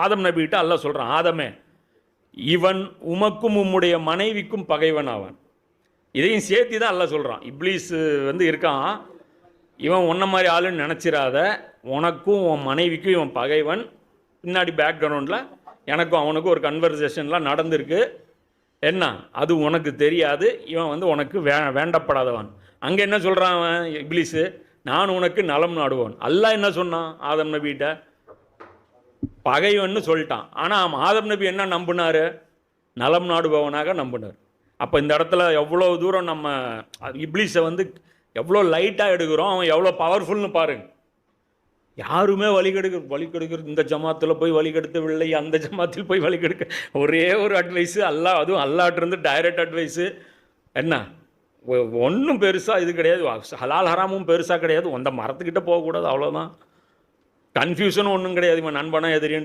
ஆதம் நபிகிட்ட அல்லாஹ் சொல்கிறான், ஆதமே இவன் உமக்கும் உம்முடைய மனைவிக்கும் பகைவன் ஆவான். இதையும் சேர்த்து தான் அல்லாஹ் சொல்கிறான். இப்லீஸ் இருக்கான், இவன் உன்ன மாதிரி ஆளுன்னு நினச்சிடாத, உனக்கும் உன் மனைவிக்கும் இவன் பகைவன். பின்னாடி பேக்ரவுண்டில் எனக்கும் அவனுக்கும் ஒரு கன்வர்சேஷன்லாம் நடந்திருக்கு. என்ன அது உனக்கு தெரியாது. இவன் உனக்கு வேண்டப்படாதவன். அங்கே என்ன சொல்கிறான் அவன் இப்லீஸு, நான் உனக்கு நலம் நாடுவான். அல்லாஹ் என்ன சொன்னான் ஆதம் நபிகிட்ட, பகைவன்னு சொல்லிட்டான். ஆனால் ஆதம் நபி என்ன நம்பினார், நலம் நாடுபவனாக நம்பினார். அப்போ இந்த இடத்துல எவ்வளோ தூரம் நம்ம இப்லீஸை எவ்வளோ லைட்டாக எடுக்கிறோம், அவன் எவ்வளோ பவர்ஃபுல்னு பாருங்க. யாருமே வழி கெடுக்கிறது இந்த ஜமாத்தில் போய் வழி கெடுத்தவில்லை, அந்த ஜமாத்தில் போய் வழி கெடுக்க ஒரே ஒரு அட்வைஸு அல்லாஹ், அதுவும் அல்லாஹ்ட்டிருந்து டைரக்ட் அட்வைஸு. என்ன ஒன்றும் பெருசாக இது கிடையாது, ஹலால் ஹராமும் பெருசாக கிடையாது, அந்த மரத்துக்கிட்ட போகக்கூடாது, அவ்வளோதான். கன்ஃபியூஷனும் ஒன்றும் கிடையாது, இவன் நண்பனா எதிரின்னு